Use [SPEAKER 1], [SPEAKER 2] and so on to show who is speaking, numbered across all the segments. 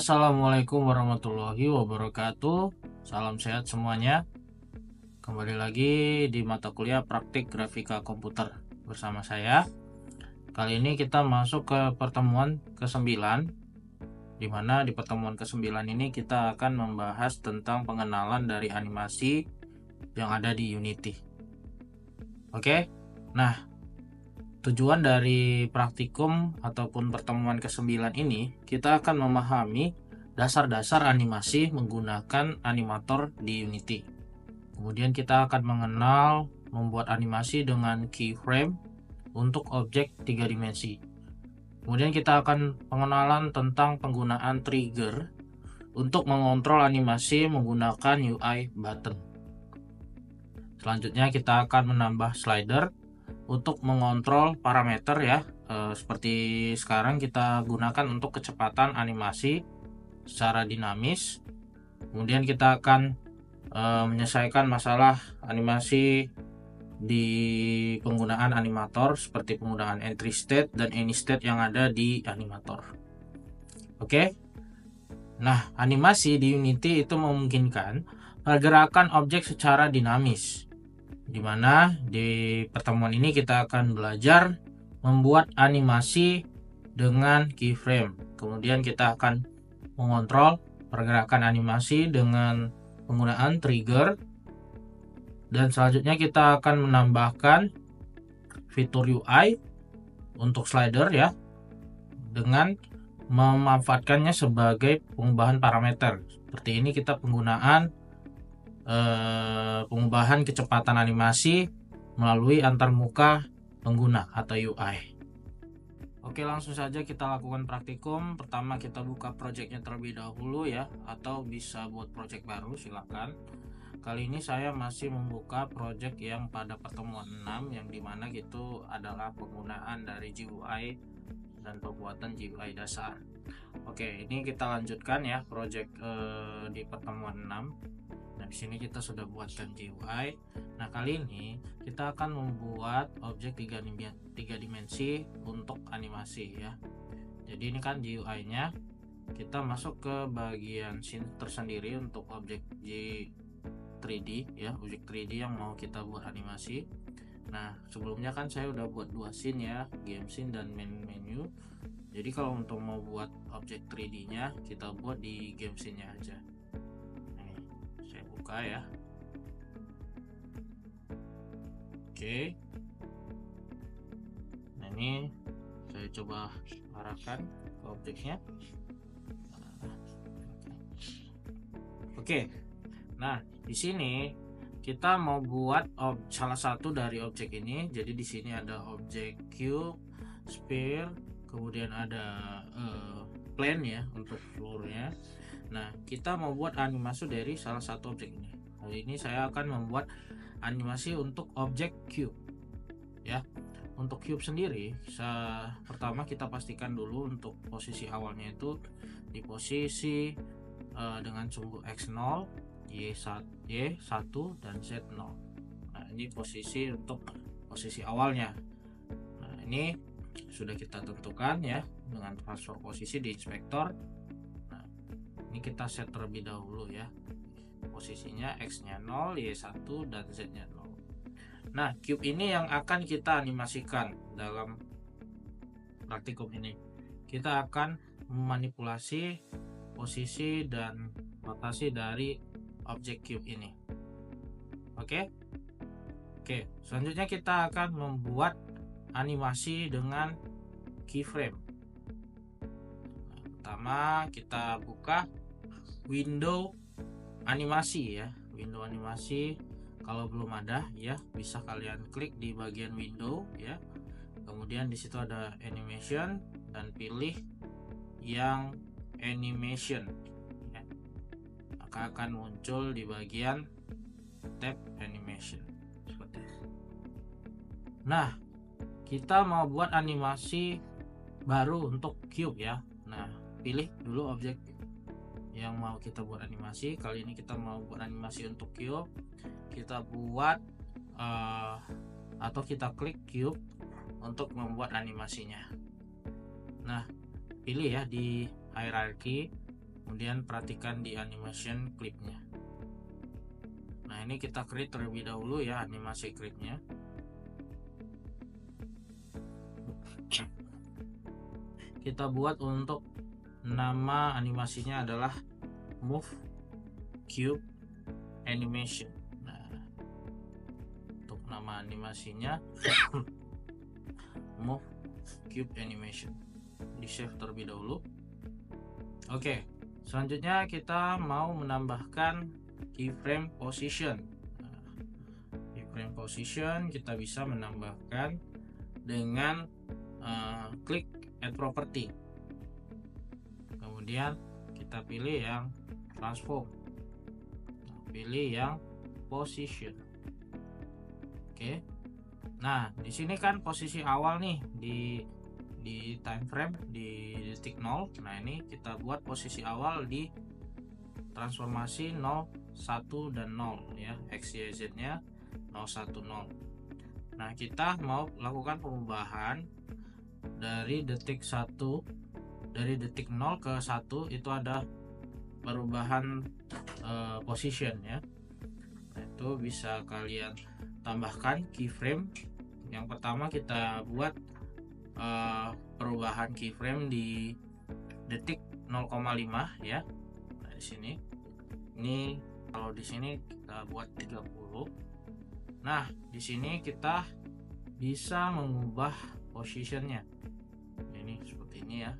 [SPEAKER 1] Assalamualaikum warahmatullahi wabarakatuh. Salam sehat semuanya. Kembali lagi di mata kuliah praktik grafika komputer bersama saya. Kali ini kita masuk ke pertemuan ke-9, di mana di pertemuan ke-9 ini kita akan membahas tentang pengenalan dari animasi yang ada di Unity. Oke. Nah, tujuan dari praktikum ataupun pertemuan ke-9 ini, kita akan memahami dasar-dasar animasi menggunakan animator di Unity. Kemudian kita akan mengenal membuat animasi dengan keyframe untuk objek 3 dimensi. Kemudian kita akan pengenalan tentang penggunaan trigger untuk mengontrol animasi menggunakan UI button. Selanjutnya kita akan menambah slider untuk mengontrol parameter ya, seperti sekarang kita gunakan untuk kecepatan animasi secara dinamis. Kemudian kita akan menyelesaikan masalah animasi di penggunaan animator seperti penggunaan entry state dan any state yang ada di animator. Oke. Nah, animasi di Unity itu memungkinkan pergerakan objek secara dinamis, di mana di pertemuan ini kita akan belajar membuat animasi dengan keyframe. Kemudian kita akan mengontrol pergerakan animasi dengan penggunaan trigger, dan selanjutnya kita akan menambahkan fitur UI untuk slider ya, dengan memanfaatkannya sebagai pengubahan parameter. Seperti ini kita penggunaan pengubahan kecepatan animasi melalui antarmuka pengguna atau UI. Oke, langsung saja kita lakukan praktikum. Pertama kita buka projectnya terlebih dahulu ya, atau bisa buat project baru silakan. Kali ini saya masih membuka project yang pada pertemuan 6, yang dimana gitu adalah penggunaan dari GUI dan pembuatan GUI dasar. Oke, ini kita lanjutkan ya project di pertemuan 6. Nah, di sini kita sudah buatkan GUI. Nah, kali ini kita akan membuat objek 3 dimensi untuk animasi ya. Jadi ini kan GUI-nya. Kita masuk ke bagian scene tersendiri untuk objek 3D ya, objek 3D yang mau kita buat animasi. Nah, sebelumnya kan saya udah buat 2 scene ya, game scene dan main menu. Jadi kalau untuk mau buat objek 3D-nya kita buat di game scene-nya aja. Buka ya. Oke. Nah, ini saya coba arahkan ke objeknya. Oke. Nah, di sini kita mau buat salah satu dari objek ini. Jadi di sini ada objek cube, sphere, kemudian ada plane ya untuk floor-nya. Nah, kita mau buat animasi dari salah satu objek ini. Kali ini saya akan membuat animasi untuk objek cube ya. Untuk cube sendiri, pertama kita pastikan dulu untuk posisi awalnya itu di posisi dengan sumbu x0, y1 dan z0. Nah, ini posisi untuk posisi awalnya. Nah, ini sudah kita tentukan ya dengan transfer posisi di inspektor. Ini kita set terlebih dahulu ya, posisinya x-nya 0, y1 dan z-nya 0. Nah, cube ini yang akan kita animasikan dalam praktikum ini. Kita akan memanipulasi posisi dan rotasi dari objek cube ini. Oke, selanjutnya kita akan membuat animasi dengan keyframe. Pertama kita buka window animasi ya, window animasi. Kalau belum ada ya, bisa kalian klik di bagian window ya, kemudian di situ ada animation dan pilih yang animation ya. Maka akan muncul di bagian tab animation seperti itu. Nah, kita mau buat animasi baru untuk cube ya. Nah, pilih dulu objek yang mau kita buat animasi. Kali ini kita mau buat animasi untuk cube. Kita buat atau kita klik cube untuk membuat animasinya. Nah, pilih ya di hierarchy Kemudian perhatikan di animation clipnya. Nah, ini kita create terlebih dahulu ya animasi clipnya. Kita buat untuk nama animasinya adalah Move Cube Animation. Nah, untuk nama animasinya Move Cube Animation. Di save terlebih dahulu. Oke, selanjutnya kita mau menambahkan keyframe position. Nah, keyframe position kita bisa menambahkan dengan klik add property, kemudian kita pilih yang transform, pilih yang position. Oke, nah di sini kan posisi awal nih di time frame di detik 0. Nah, ini kita buat posisi awal di transformasi 0, 1 dan 0 ya, x y z nya 0, 1, 0. Nah, kita mau lakukan perubahan dari detik 1, dari detik 0 ke 1 itu ada perubahan position ya. Nah, itu bisa kalian tambahkan keyframe. Yang pertama kita buat perubahan keyframe di detik 0,5 ya. Nah, di sini ini kalau di sini kita buat 30. Nah, di sini kita bisa mengubah positionnya. Ini seperti ini ya.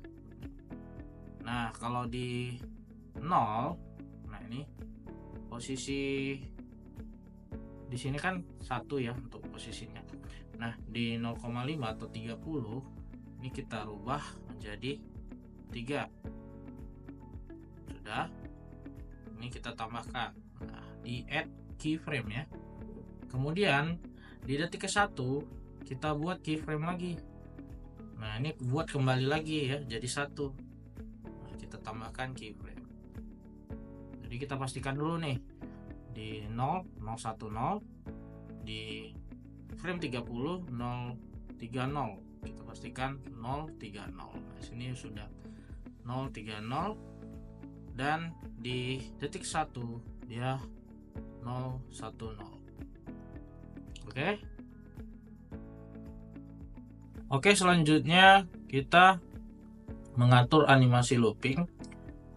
[SPEAKER 1] Nah, kalau di 0, nah ini posisi di sini kan 1 ya untuk posisinya. Nah, di 0,5 atau 30 ini kita rubah menjadi 3. Sudah. Ini kita tambahkan. Nah, di add keyframe ya. Kemudian di detik ke-1 kita buat keyframe lagi. Nah, ini buat kembali lagi ya jadi 1. Nah, kita tambahkan keyframe. Jadi kita pastikan dulu nih di 0, 010, di frame 30, 030. Kita pastikan 030. Nah, sini sudah 030 dan di detik 1 dia 010. Oke, selanjutnya kita mengatur animasi looping.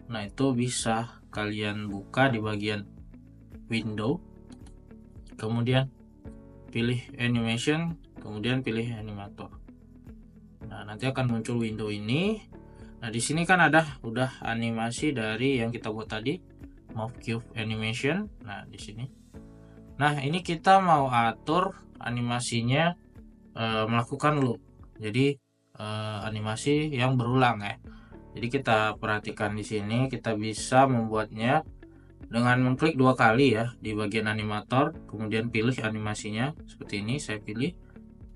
[SPEAKER 1] Nah, itu bisa kalian buka di bagian window, kemudian pilih animation, kemudian pilih animator. Nah, nanti akan muncul window ini. Nah, di sini kan ada udah animasi dari yang kita buat tadi, Move Cube Animation. Nah, di sini. Nah, ini kita mau atur animasinya melakukan loop. Jadi animasi yang berulang ya. Jadi kita perhatikan di sini kita bisa membuatnya dengan mengklik 2 kali ya di bagian animator, kemudian pilih animasinya seperti ini, saya pilih,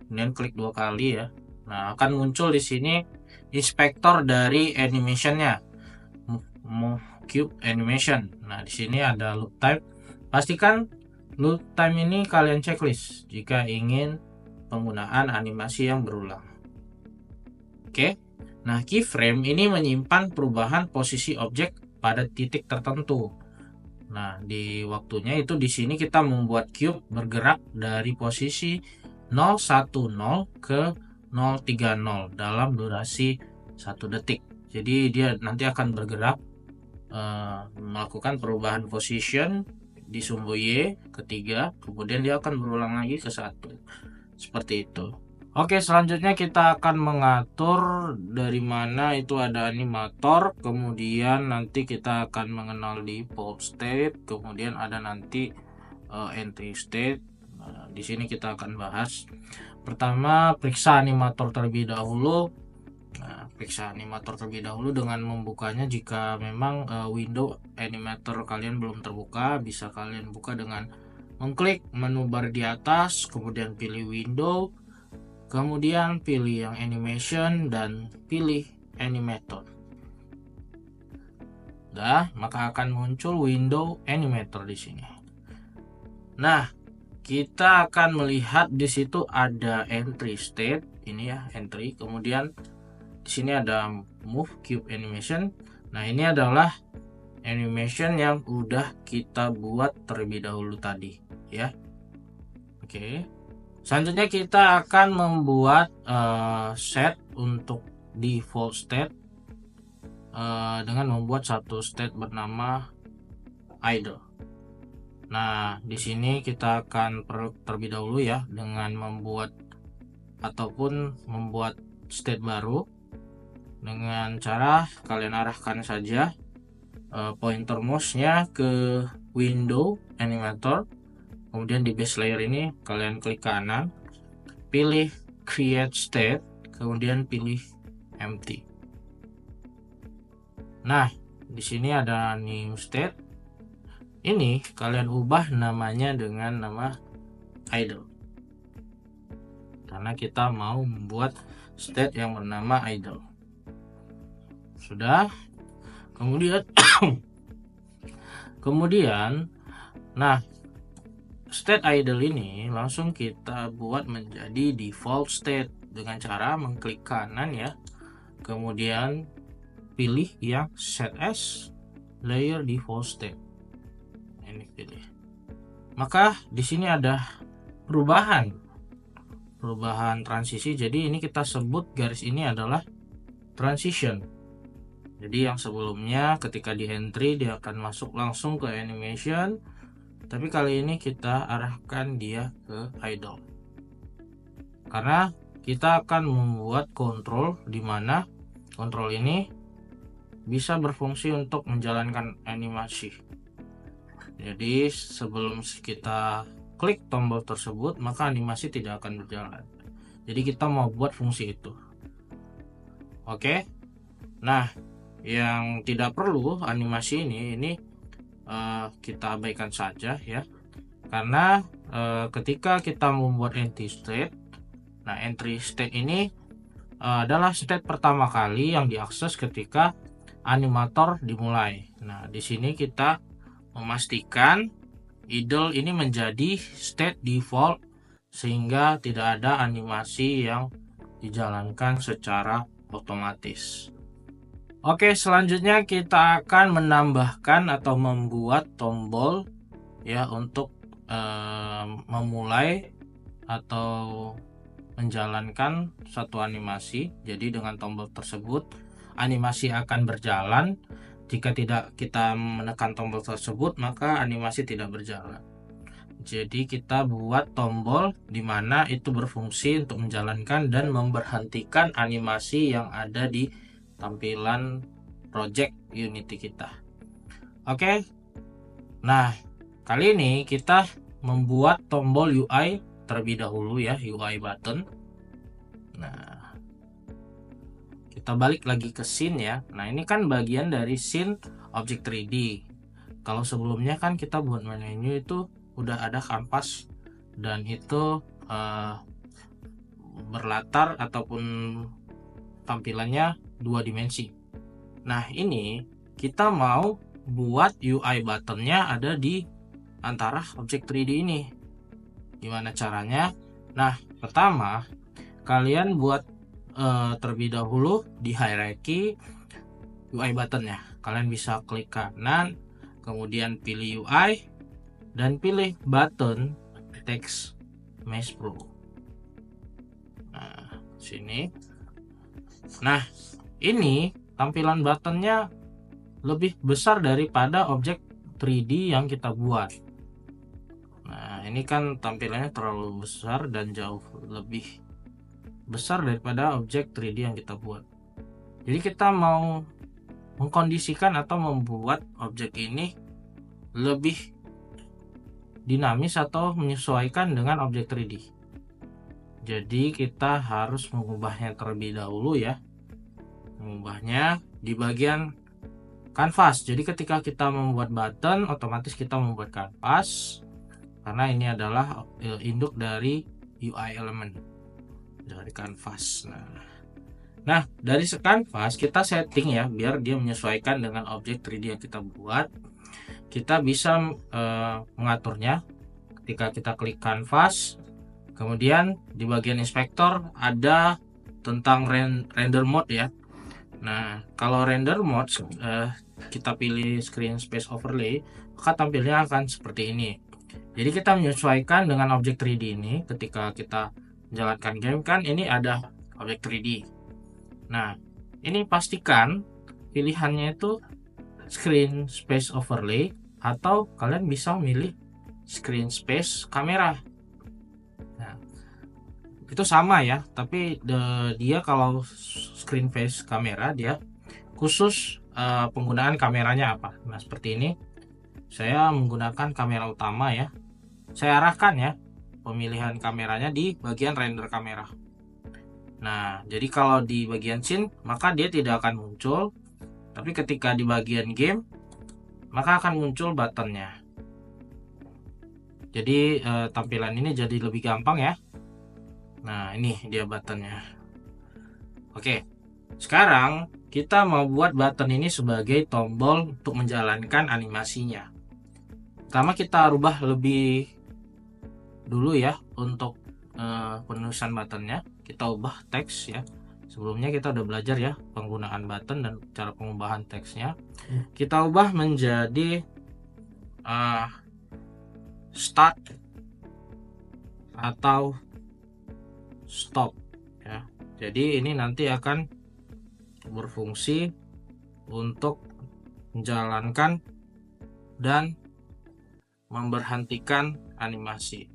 [SPEAKER 1] kemudian klik 2 kali ya. Nah, akan muncul di sini inspektor dari animationnya, Move Cube Animation. Nah, di sini ada loop time. Pastikan loop time ini kalian checklist jika ingin penggunaan animasi yang berulang. Oke. Nah, keyframe ini menyimpan perubahan posisi objek pada titik tertentu. Nah, di waktunya itu di sini kita membuat cube bergerak dari posisi 010 ke 030 dalam durasi 1 detik. Jadi dia nanti akan bergerak melakukan perubahan position di sumbu Y ketiga, kemudian dia akan berulang lagi ke 1. Seperti itu. Oke, selanjutnya kita akan mengatur dari mana itu ada animator, kemudian nanti kita akan mengenal di default state, kemudian ada nanti entry state. Nah, di sini kita akan bahas. Pertama, periksa animator terlebih dahulu. Nah, periksa animator terlebih dahulu dengan membukanya. Jika memang window animator kalian belum terbuka, bisa kalian buka dengan mengklik menu bar di atas, kemudian pilih window, kemudian pilih yang animation dan pilih animator. Nah, maka akan muncul window animator di sini. Nah, kita akan melihat di situ ada entry state, ini ya entry, kemudian di sini ada move cube animation. Nah, ini adalah animation yang udah kita buat terlebih dahulu tadi ya. Oke, selanjutnya kita akan membuat set untuk default state dengan membuat satu state bernama idle. Nah, di sini kita akan terlebih dahulu ya dengan membuat state baru dengan cara kalian arahkan saja pointer mouse-nya ke window animator, kemudian di base layer ini kalian klik kanan, pilih create state, kemudian pilih empty. Nah, di sini ada new state. Ini kalian ubah namanya dengan nama idle, karena kita mau membuat state yang bernama idle. Sudah. Kemudian nah, state idle ini langsung kita buat menjadi default state dengan cara mengklik kanan ya, kemudian pilih yang set as layer default state. Ini pilih. Maka di sini ada perubahan transisi. Jadi ini kita sebut garis ini adalah transition. Jadi yang sebelumnya ketika di entry dia akan masuk langsung ke animation, tapi kali ini kita arahkan dia ke idle. Karena kita akan membuat kontrol di mana kontrol ini bisa berfungsi untuk menjalankan animasi. Jadi sebelum kita klik tombol tersebut maka animasi tidak akan berjalan. Jadi kita mau buat fungsi itu. Oke. Nah, yang tidak perlu animasi ini kita abaikan saja ya, karena ketika kita membuat entry state, nah entry state ini adalah state pertama kali yang diakses ketika animator dimulai. Nah, di sini kita memastikan idle ini menjadi state default sehingga tidak ada animasi yang dijalankan secara otomatis. Oke, selanjutnya kita akan menambahkan atau membuat tombol ya untuk memulai atau menjalankan satu animasi. Jadi dengan tombol tersebut animasi akan berjalan. Jika tidak kita menekan tombol tersebut maka animasi tidak berjalan. Jadi kita buat tombol di mana itu berfungsi untuk menjalankan dan memberhentikan animasi yang ada di tampilan project Unity kita. Oke. Nah, kali ini kita membuat tombol UI terlebih dahulu ya, UI button. Nah, kita balik lagi ke scene ya. Nah, ini kan bagian dari scene object 3D. Kalau sebelumnya kan kita buat menu itu udah ada kanvas dan itu berlatar ataupun tampilannya 2 dimensi. Nah, ini kita mau buat UI buttonnya ada di antara objek 3D ini. Gimana caranya? Nah, pertama kalian buat terlebih dahulu di hierarchy UI buttonnya. Kalian bisa klik kanan, kemudian pilih UI dan pilih button text mesh pro. Nah, sini. Nah, ini tampilan buttonnya lebih besar daripada objek 3D yang kita buat. Nah, ini kan tampilannya terlalu besar dan jauh lebih besar daripada objek 3D yang kita buat. Jadi kita mau mengkondisikan atau membuat objek ini lebih dinamis atau menyesuaikan dengan objek 3D. Jadi kita harus mengubahnya terlebih dahulu ya. Mengubahnya di bagian kanvas. Jadi ketika kita membuat button, otomatis kita membuat kanvas karena ini adalah induk dari UI element dari kanvas. Nah, dari kanvas kita setting ya biar dia menyesuaikan dengan objek 3D yang kita buat. Kita bisa mengaturnya ketika kita klik kanvas. Kemudian di bagian inspektor ada tentang render mode ya. Nah, kalau render mode kita pilih screen space overlay, maka tampilnya akan seperti ini. Jadi kita menyesuaikan dengan objek 3D ini ketika kita menjalankan game kan ini ada objek 3D. Nah, ini pastikan pilihannya itu screen space overlay atau kalian bisa memilih screen space kamera. Nah, itu sama ya, tapi dia kalau screen face kamera dia khusus penggunaan kameranya apa. Nah, seperti ini. Saya menggunakan kamera utama ya. Saya arahkan ya pemilihan kameranya di bagian render kamera. Nah, jadi kalau di bagian scene maka dia tidak akan muncul, tapi ketika di bagian game maka akan muncul buttonnya. Jadi tampilan ini jadi lebih gampang ya. Nah, ini dia buttonnya. Oke, sekarang kita mau buat button ini sebagai tombol untuk menjalankan animasinya. Pertama kita rubah lebih dulu ya untuk penulisan buttonnya. Kita ubah teks ya. Sebelumnya kita udah belajar ya penggunaan button dan cara pengubahan teksnya. Kita ubah menjadi start atau stop ya. Jadi ini nanti akan berfungsi untuk menjalankan dan memberhentikan animasi.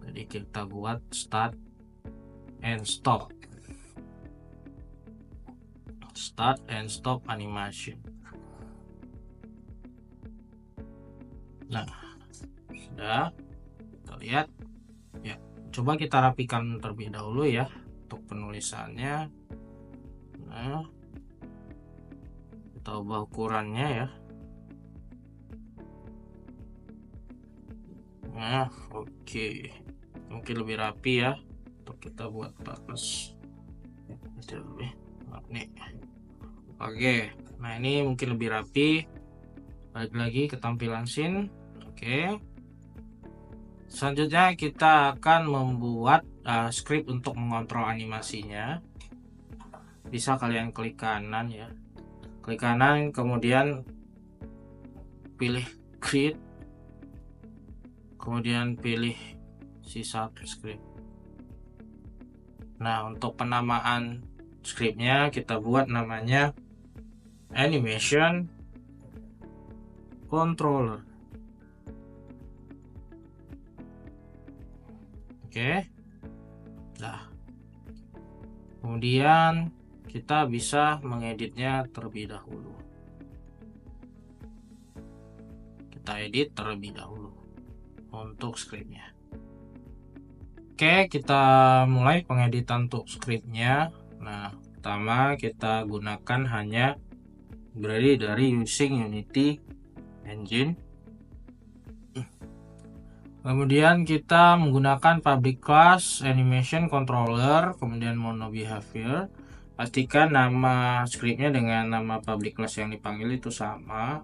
[SPEAKER 1] Jadi kita buat start and stop. Start and stop animation. Nah, sudah kita lihat ya. Coba kita rapikan terlebih dahulu ya untuk penulisannya. Nah, kita ubah ukurannya ya. Nah, oke. Mungkin lebih rapi ya untuk kita buat bagus. Nih. Oke, nah ini mungkin lebih rapi. Balik lagi ke tampilan scene. Oke. Selanjutnya kita akan membuat script untuk mengontrol animasinya. Bisa kalian klik kanan ya. Klik kanan kemudian pilih create. Kemudian pilih sisa script. Nah, untuk penamaan scriptnya kita buat namanya animation controller. Oke. Nah, kemudian kita bisa mengeditnya terlebih dahulu. Kita edit terlebih dahulu untuk scriptnya. Oke, kita mulai pengeditan untuk scriptnya. Nah, pertama kita gunakan hanya library dari using Unity Engine. Kemudian kita menggunakan public class animation controller, kemudian mono behavior. Pastikan nama scriptnya dengan nama public class yang dipanggil itu sama.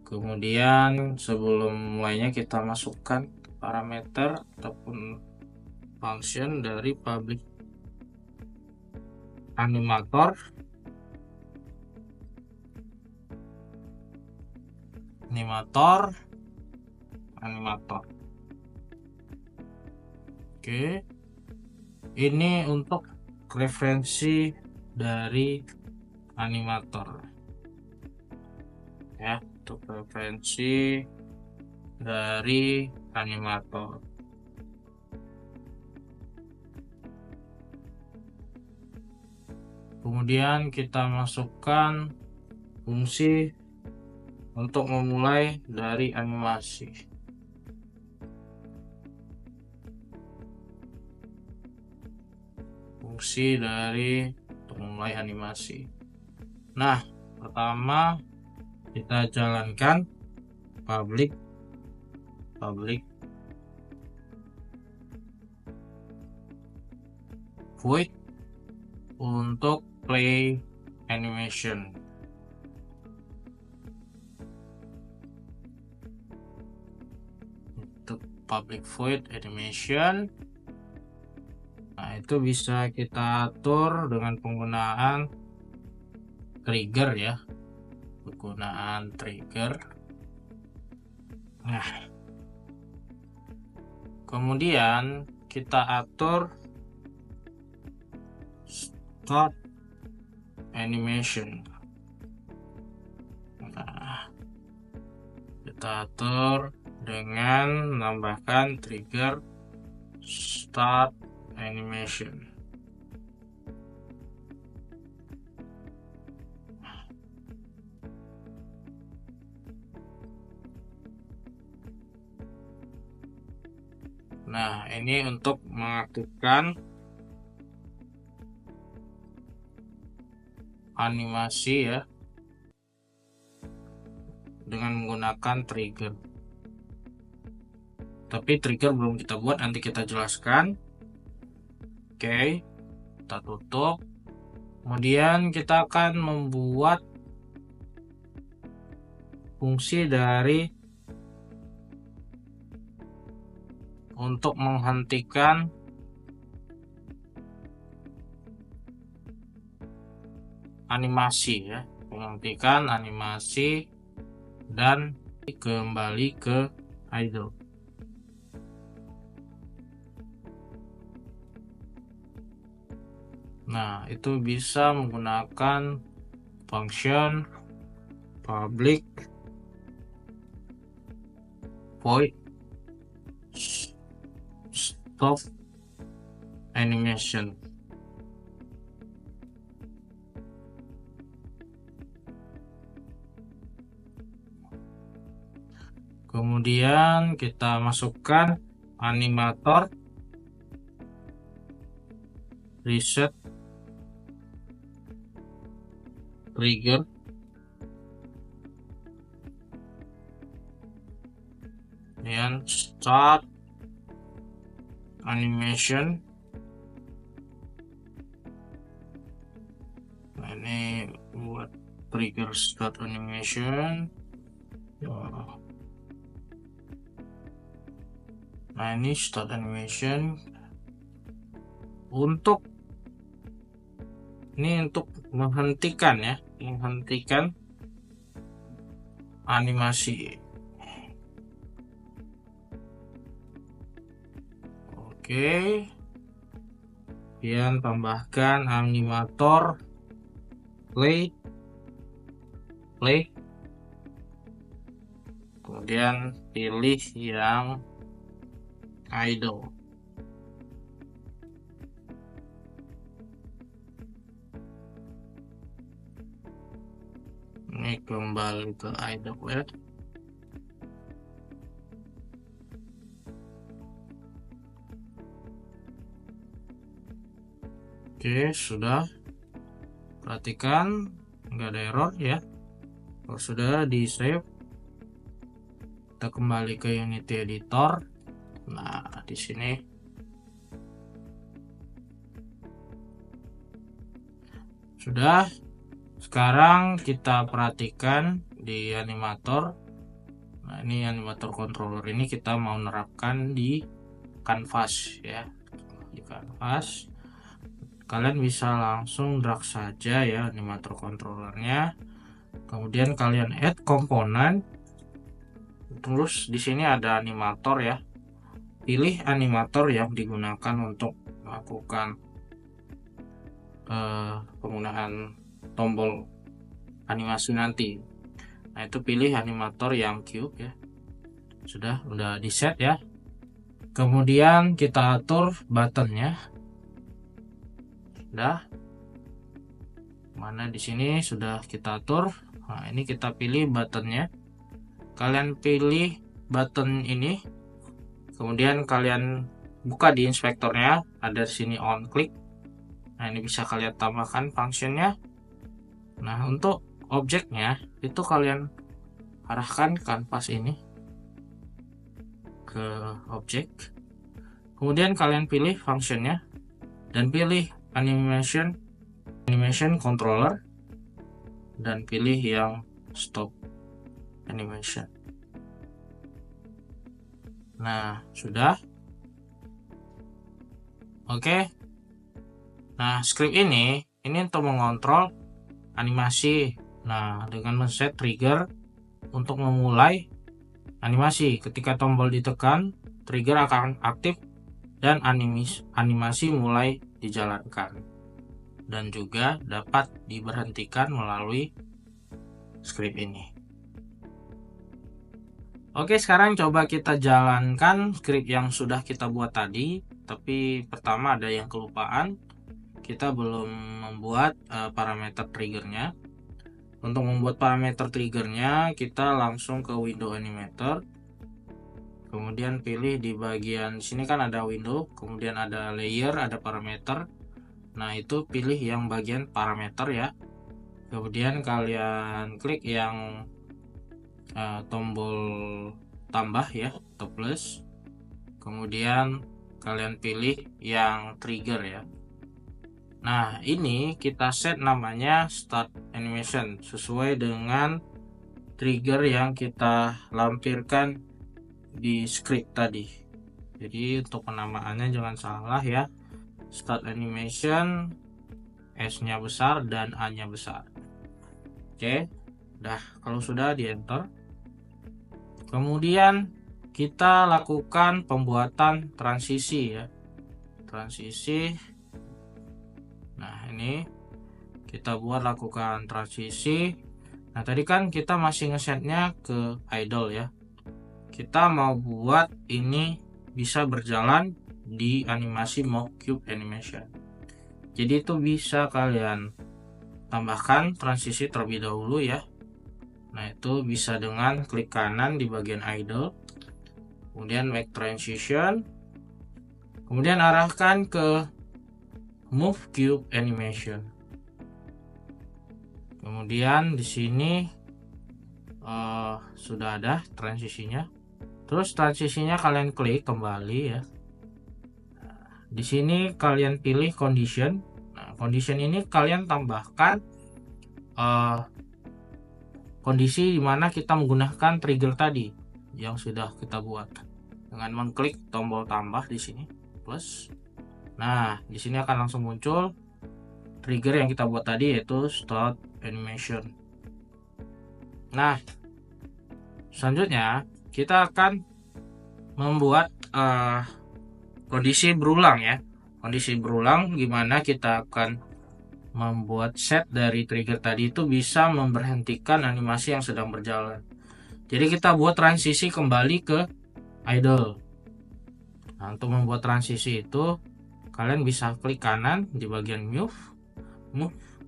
[SPEAKER 1] Kemudian sebelum mulainya kita masukkan parameter ataupun function dari public animator. Oke, ini untuk referensi dari animator ya, untuk referensi dari animator. Kemudian kita masukkan fungsi untuk memulai dari animasi. Fungsi dari untuk memulai animasi. Nah, pertama kita jalankan public void untuk play animation. Untuk public void animation. Nah, itu bisa kita atur dengan penggunaan trigger ya, penggunaan trigger. Nah, kemudian kita atur start animation. Nah, kita atur dengan menambahkan trigger start animation. Nah, ini untuk mengaktifkan animasi ya dengan menggunakan trigger. Tapi trigger belum kita buat, nanti kita jelaskan. Oke, kita tutup. Kemudian kita akan membuat fungsi dari untuk menghentikan animasi ya, menghentikan animasi dan kembali ke idle. Nah, itu bisa menggunakan function public void stop animation. Kemudian kita masukkan animator reset trigger. Kemudian start animation. Nah, ini buat trigger start animation. Nah, ini start animation untuk menghentikan ya, menghentikan animasi. Oke, kemudian tambahkan animator play, kemudian pilih yang idle. Ini kembali ke idle ya. Oke, sudah. Perhatikan nggak ada error ya. Kalau sudah di save, kita kembali ke Unity Editor. Nah, di sini sudah. Sekarang kita perhatikan di animator. Nah, ini animator controller ini kita mau menerapkan di canvas ya. Di canvas kalian bisa langsung drag saja ya animator controllernya. Kemudian kalian add komponen. Terus di sini ada animator ya. Pilih animator yang digunakan untuk melakukan penggunaan tombol animasi nanti. Nah, itu pilih animator yang cube ya. Udah di set ya. Kemudian kita atur buttonnya. Mana di sini sudah kita atur. Nah, ini kita pilih buttonnya. Kalian pilih button ini. Kemudian kalian buka di inspektornya, ada di sini on click. Nah, ini bisa kalian tambahkan functionnya. Nah, untuk objeknya itu kalian arahkan kanvas ini ke objek. Kemudian kalian pilih functionnya dan pilih animation controller dan pilih yang stop animation. Nah, sudah. Oke. Nah, script ini untuk mengontrol animasi. Nah, dengan men-set trigger untuk memulai animasi. Ketika tombol ditekan, trigger akan aktif dan animasi mulai dijalankan. Dan juga dapat diberhentikan melalui script ini. Oke, sekarang coba kita jalankan script yang sudah kita buat tadi. Tapi pertama ada yang kelupaan. Kita belum membuat parameter triggernya. Untuk membuat parameter triggernya, kita langsung ke window animator. Kemudian pilih di bagian sini kan ada window, kemudian ada layer, ada parameter. Nah, itu pilih yang bagian parameter ya. Kemudian kalian klik yang tombol tambah ya, atau plus. Kemudian kalian pilih yang trigger ya. Nah, ini kita set namanya start animation sesuai dengan trigger yang kita lampirkan di script tadi. Jadi untuk penamaannya jangan salah ya. Start animation, S-nya besar dan A-nya besar. Oke. Dah, kalau sudah di enter. Kemudian kita lakukan pembuatan transisi ya. Transisi. Nah, ini kita lakukan transisi. Nah, tadi kan kita masih ngesetnya ke idle ya. Kita mau buat ini bisa berjalan di animasi Move Cube Animation. Jadi itu bisa kalian tambahkan transisi terlebih dahulu ya. Nah, itu bisa dengan klik kanan di bagian idle, kemudian make transition, kemudian arahkan ke Move Cube Animation. Kemudian di sini sudah ada transisinya. Terus transisinya kalian klik kembali ya. Di sini kalian pilih condition. Nah, condition ini kalian tambahkan kondisi dimana kita menggunakan trigger tadi yang sudah kita buat dengan mengklik tombol tambah di sini plus. Nah, di sini akan langsung muncul trigger yang kita buat tadi, yaitu start animation. Nah, selanjutnya kita akan membuat kondisi berulang ya. Kondisi berulang gimana kita akan membuat set dari trigger tadi itu bisa memberhentikan animasi yang sedang berjalan. Jadi kita buat transisi kembali ke idle. Nah, untuk membuat transisi itu kalian bisa klik kanan di bagian move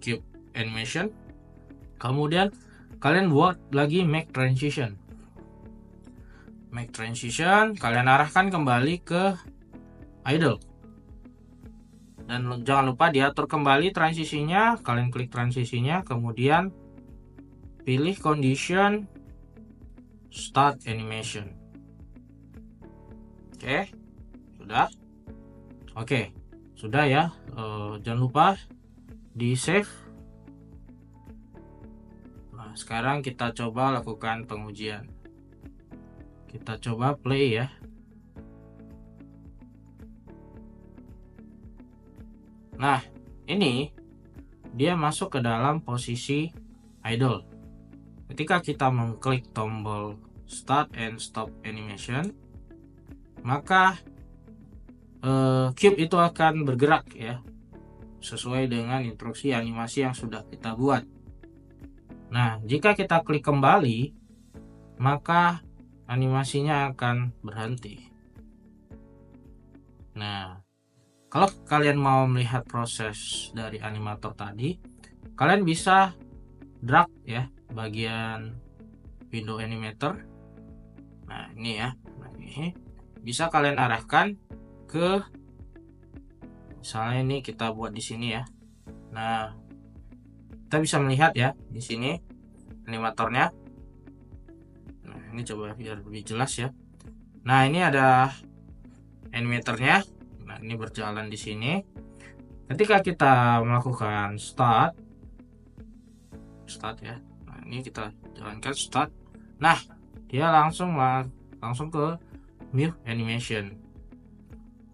[SPEAKER 1] cube animation. Kemudian kalian buat lagi make transition. Make transition kalian arahkan kembali ke idle. Dan jangan lupa diatur kembali transisinya. Kalian klik transisinya, kemudian pilih condition start animation. Oke, sudah. Oke, sudah ya. Jangan lupa di save. Nah, sekarang kita coba lakukan pengujian. Kita coba play ya. Nah, ini dia masuk ke dalam posisi idle. Ketika kita mengklik tombol start and stop animation, maka cube itu akan bergerak ya, sesuai dengan instruksi animasi yang sudah kita buat. Nah, jika kita klik kembali, maka animasinya akan berhenti. Nah, kalau kalian mau melihat proses dari animator tadi, kalian bisa drag ya bagian window animator. Nah, ini ya. Nah, ini bisa kalian arahkan ke, misalnya ini kita buat di sini ya. Nah, kita bisa melihat ya di sini animatornya. Nah, ini coba biar lebih jelas ya. Nah, ini ada animatornya. Nah, ini berjalan di sini. Ketika kita melakukan start ya. Nah, ini kita jalankan start. Nah, dia langsung ke move animation.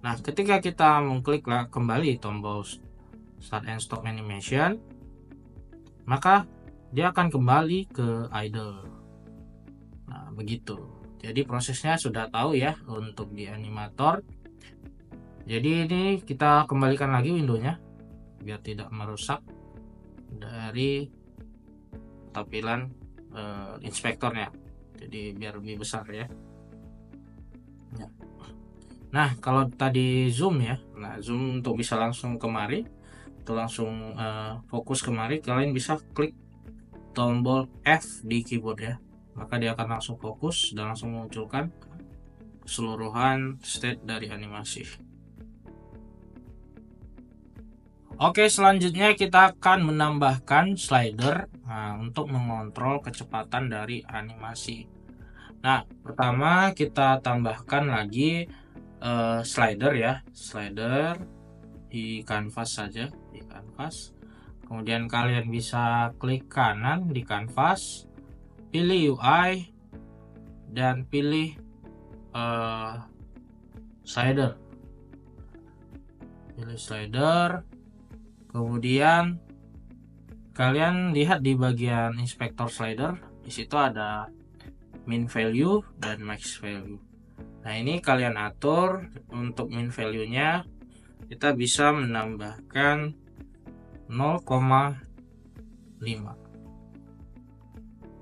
[SPEAKER 1] Nah, ketika kita mengklik kembali tombol start and stop animation, maka dia akan kembali ke idle. Nah, begitu. Jadi prosesnya sudah tahu ya untuk di animator. Jadi ini kita kembalikan lagi windownya biar tidak merusak dari tampilan inspektornya. Jadi biar lebih besar ya. Nah, kalau tadi zoom ya. Nah, zoom untuk bisa langsung kemari atau langsung fokus kemari, kalian bisa klik tombol F di keyboard ya. Maka dia akan langsung fokus dan langsung memunculkan keseluruhan state dari animasi. Oke, selanjutnya kita akan menambahkan slider untuk mengontrol kecepatan dari animasi. Nah, pertama kita tambahkan lagi slider ya, slider di kanvas saja, di kanvas. Kemudian kalian bisa klik kanan di kanvas, pilih UI dan pilih slider. Pilih slider. Kemudian kalian lihat di bagian inspektor slider, di situ ada min value dan max value. Nah, ini kalian atur untuk min value-nya kita bisa menambahkan 0,5.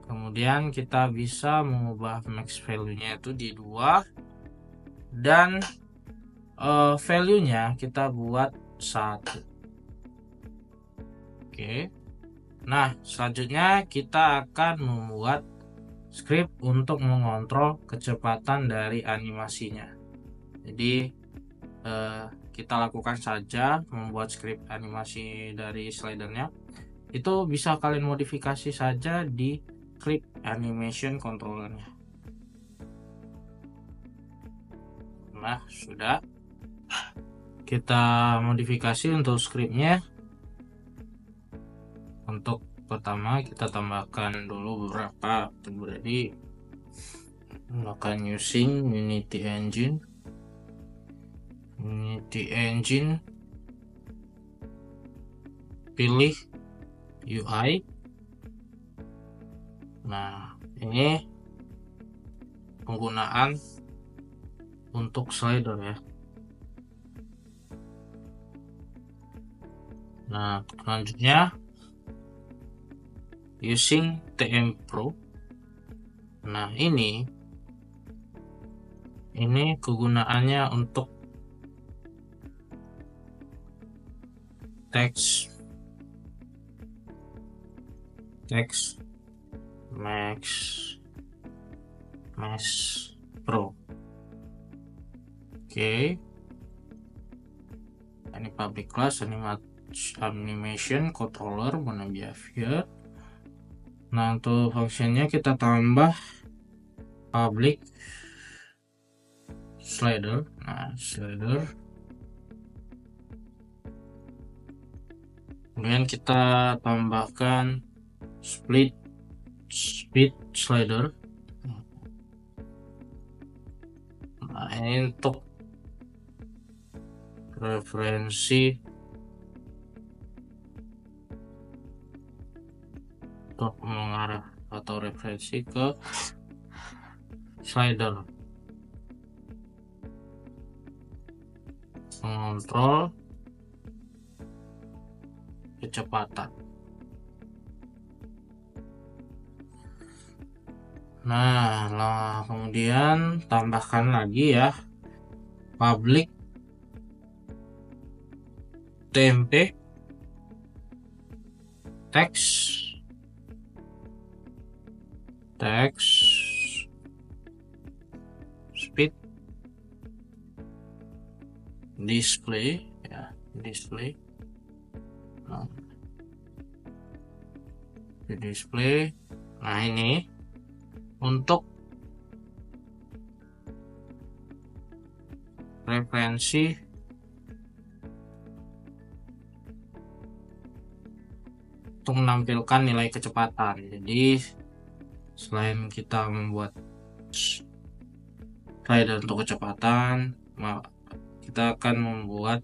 [SPEAKER 1] Kemudian kita bisa mengubah max value-nya itu di 2 dan value-nya kita buat 1. Oke. Nah, selanjutnya kita akan membuat script untuk mengontrol kecepatan dari animasinya. Jadi kita lakukan saja membuat script animasi dari slidernya. Itu bisa kalian modifikasi saja di script animation controllernya. Nah, sudah. Kita modifikasi untuk scriptnya. Untuk pertama kita tambahkan dulu beberapa library. Akan using Unity Engine. Pilih UI. Nah, ini penggunaan untuk slider ya. Nah, selanjutnya using TM Pro. Nah, ini kegunaannya untuk text Max Pro. Oke. Ini public class animation controller mana behavior. Nah, untuk fungsinya kita tambah public slider. Nah, slider. Kemudian kita tambahkan speed slider. Nah, ini untuk referensi untuk mengarah atau referensi ke slider, mengontrol kecepatan. Nah, kemudian tambahkan lagi ya public temp text speed display ya, display. Nah, di display. Nah, ini untuk referensi untuk menampilkan nilai kecepatan. Jadi selain kita membuat slider untuk kecepatan, kita akan membuat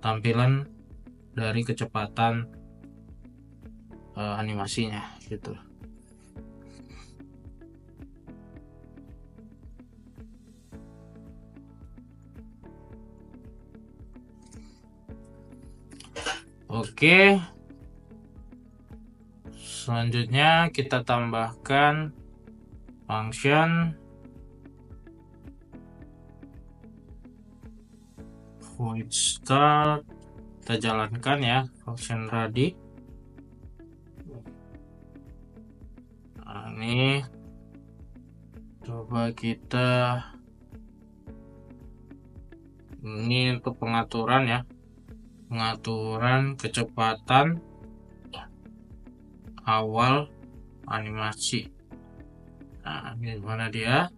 [SPEAKER 1] tampilan dari kecepatan animasinya gitu. Oke, selanjutnya kita tambahkan function void start. Kita jalankan ya function ready. Nah, ini coba kita, ini untuk pengaturan ya, pengaturan kecepatan awal animasi. Nah, ini mana dia?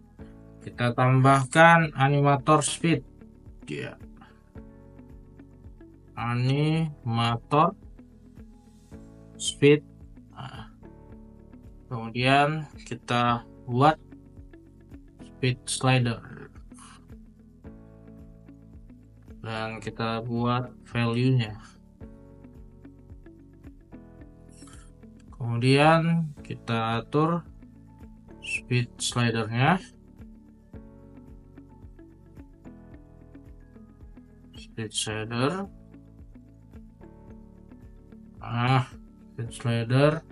[SPEAKER 1] Kita tambahkan animator speed dia. Animator speed. Nah, kemudian kita buat speed slider dan kita buat value-nya. Kemudian kita atur speed slidernya, speed slider. Nah, speed slider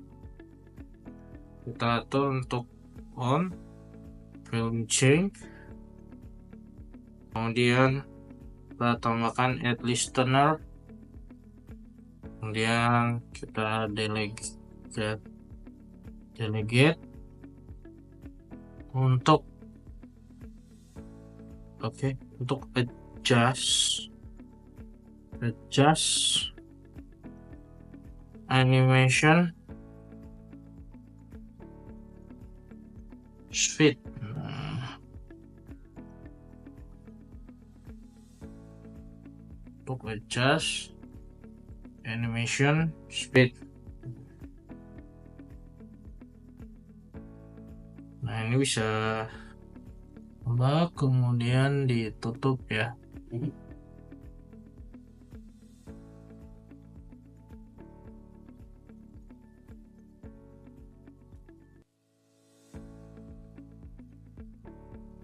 [SPEAKER 1] kita atur untuk on, value change. Kemudian kita tambahkan add listener. Kemudian kita delegate untuk untuk adjust animation speed. Untuk adjust animation speed. Nah, ini bisa kemudian ditutup ya.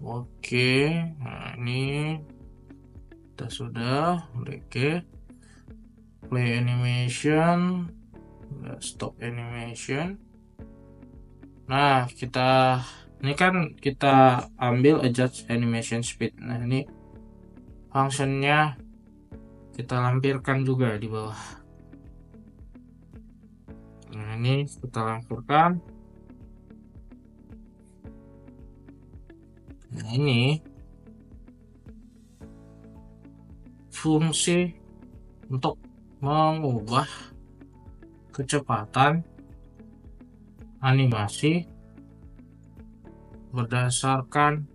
[SPEAKER 1] Oke, nah ini kita sudah. Oke, play animation, stop animation. Nah, ini kan kita ambil adjust animation speed. Nah, ini functionnya kita lampirkan juga di bawah. Nah, ini kita lampirkan. Nah, ini fungsi untuk mengubah kecepatan animasi berdasarkan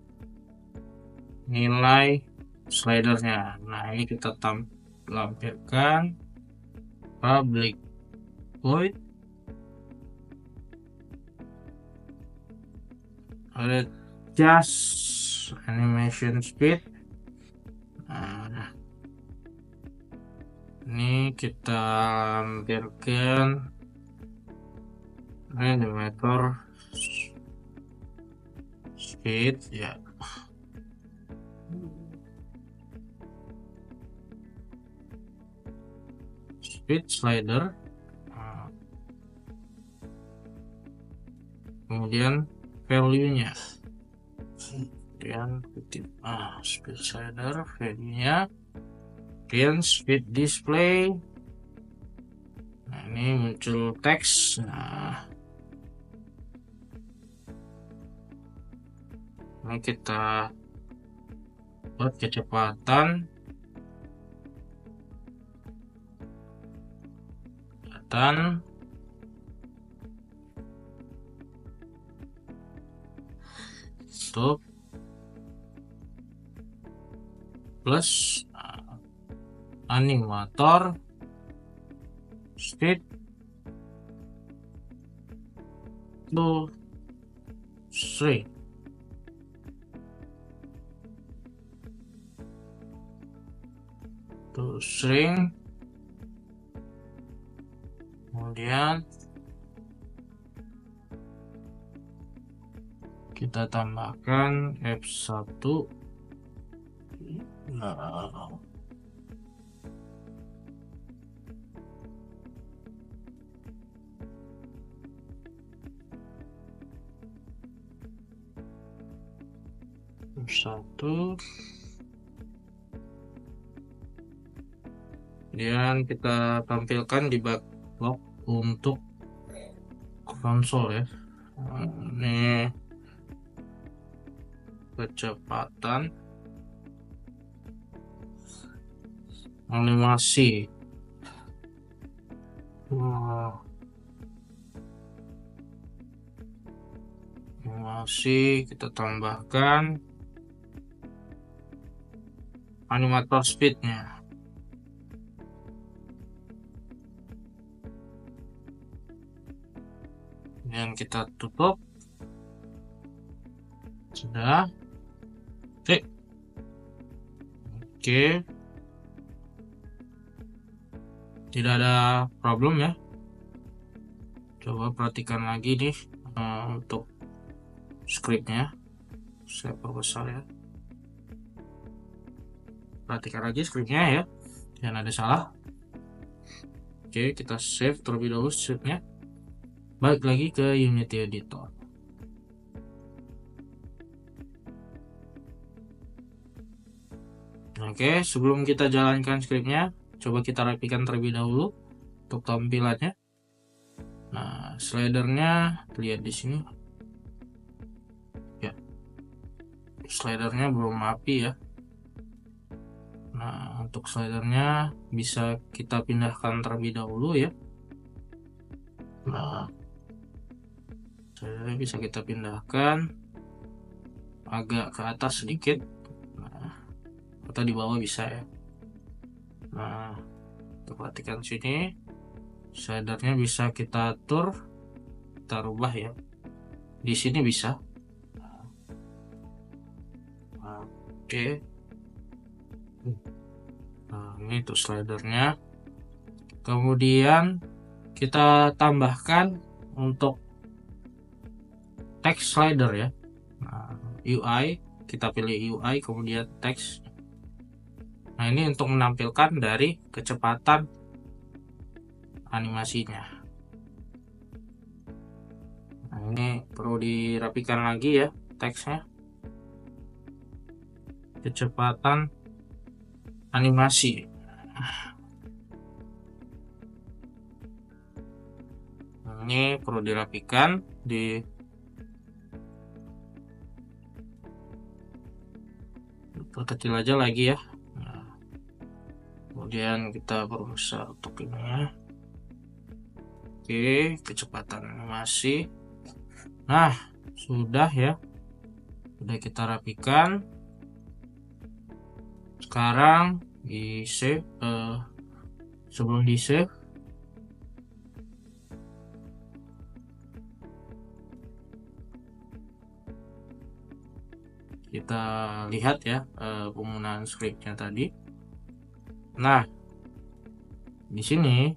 [SPEAKER 1] nilai slidernya. Nah, ini kita lampirkan public void adjust animation speed. Nah, ini kita lampirkan animator speed ya. Speed slider. Nah, kemudian value-nya. Kemudian speed slider value-nya. Kemudian speed display. Nah, ini muncul teks. Nah, ini kita buat kecepatan untuk plus animator speed to 3. To string. Kemudian kita tambahkan F1. Nah, F1. Kemudian kita tampilkan di backlog untuk konsol ya. Ini kecepatan animasi. Animasi kita tambahkan animator speednya. Dan kita tutup. Sudah. Oke. Tidak ada problem ya. Coba perhatikan lagi nih untuk scriptnya. Saya perbesar ya. Perhatikan lagi scriptnya ya. Jangan ada salah. Oke, kita save terlebih dahulu scriptnya. Balik lagi ke Unity Editor. Oke, sebelum kita jalankan scriptnya, coba kita rapikan terlebih dahulu untuk tampilannya. Nah, slidernya lihat di sini. Ya, slidernya belum rapi ya. Nah, untuk slidernya bisa kita pindahkan terlebih dahulu ya. Nah, slidernya bisa kita pindahkan agak ke atas sedikit. Nah, atau di bawah bisa ya. Nah, kita perhatikan sini, slidernya bisa kita atur, kita rubah ya. Di sini bisa. Oke. Nah, ini tuh slidernya. Kemudian kita tambahkan untuk text slider ya. Nah, UI, kita pilih UI, kemudian text. Nah, ini untuk menampilkan dari kecepatan animasinya. Nah, ini perlu dirapikan lagi ya teksnya. Kecepatan animasi. Ini perlu dirapikan, perkecil aja lagi ya. Nah, kemudian kita perbesar untuk ini ya. Oke, kecepatan animasi. Nah, sudah ya, sudah kita rapikan. Sekarang di save. Sebelum di save, kita lihat ya penggunaan scriptnya tadi. Nah, di sini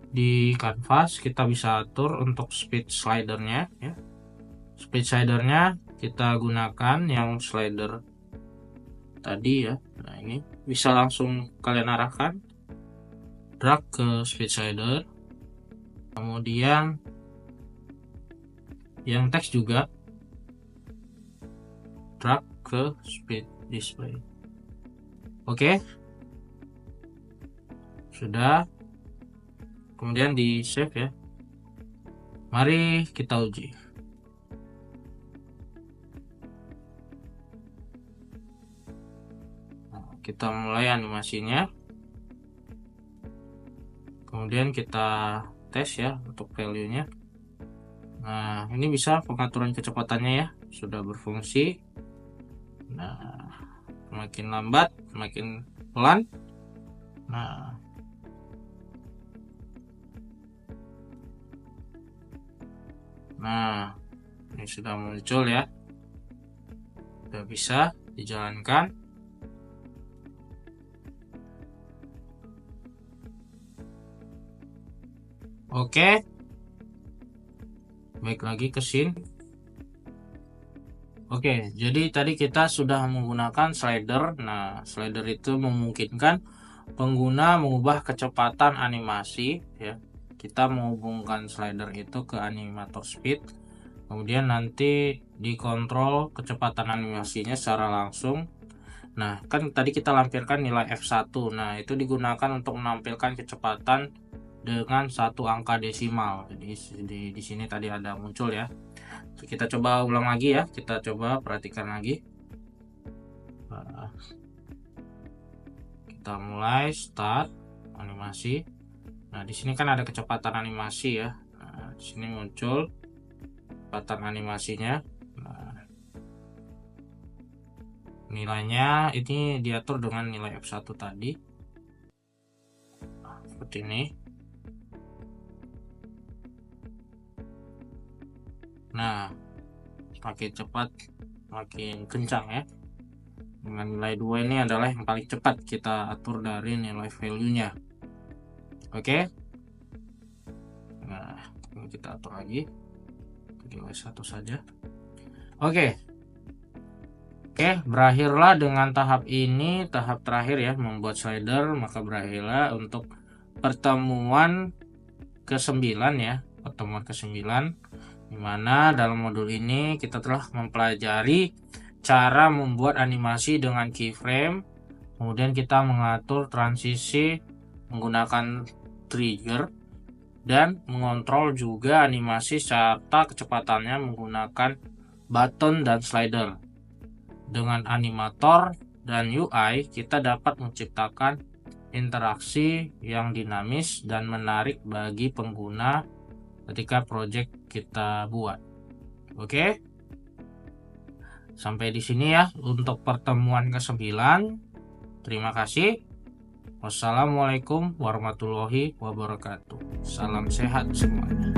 [SPEAKER 1] di canvas kita bisa atur untuk speed slidernya ya. Speed slidernya kita gunakan yang slider tadi ya. Nah, ini bisa langsung kalian arahkan, drag ke speed slider. Kemudian yang teks juga drag ke speed display. Oke, sudah. Kemudian di save ya. Mari kita uji. Nah, kita mulai animasinya. Kemudian kita tes ya untuk value-nya. Nah, ini bisa pengaturan kecepatannya ya, sudah berfungsi. Nah, semakin lambat, semakin pelan. Nah, ini sudah muncul ya, sudah bisa dijalankan. Oke, baik lagi ke scene. Oke, jadi tadi kita sudah menggunakan slider. Nah, slider itu memungkinkan pengguna mengubah kecepatan animasi ya. Kita menghubungkan slider itu ke animator speed, kemudian nanti dikontrol kecepatan animasinya secara langsung. Nah, kan tadi kita lampirkan nilai F1. Nah, itu digunakan untuk menampilkan kecepatan dengan satu angka desimal. Jadi di sini tadi ada muncul ya. Kita coba ulang lagi ya. Kita coba perhatikan lagi. Nah, kita mulai start animasi. Nah, di sini kan ada kecepatan animasi ya. Nah, di sini muncul kecepatan animasinya. Nah, nilainya ini diatur dengan nilai F1 tadi. Nah, seperti ini. Nah, makin cepat makin kencang ya. Dengan nilai 2 ini adalah yang paling cepat kita atur dari nilai value-nya. Oke. Nah, ini kita atur lagi. Nilai 1 saja. Oke. Oke, berakhirlah dengan tahap ini, tahap terakhir ya, membuat slider. Maka berakhirlah untuk pertemuan ke-9 ya, pertemuan ke-9, dimana dalam modul ini kita telah mempelajari cara membuat animasi dengan keyframe, kemudian kita mengatur transisi menggunakan trigger, dan mengontrol juga animasi serta kecepatannya menggunakan button dan slider. Dengan animator dan UI, kita dapat menciptakan interaksi yang dinamis dan menarik bagi pengguna ketika project kita buat. Oke. Sampai di sini ya untuk pertemuan ke-9. Terima kasih. Wassalamualaikum warahmatullahi wabarakatuh. Salam sehat semuanya.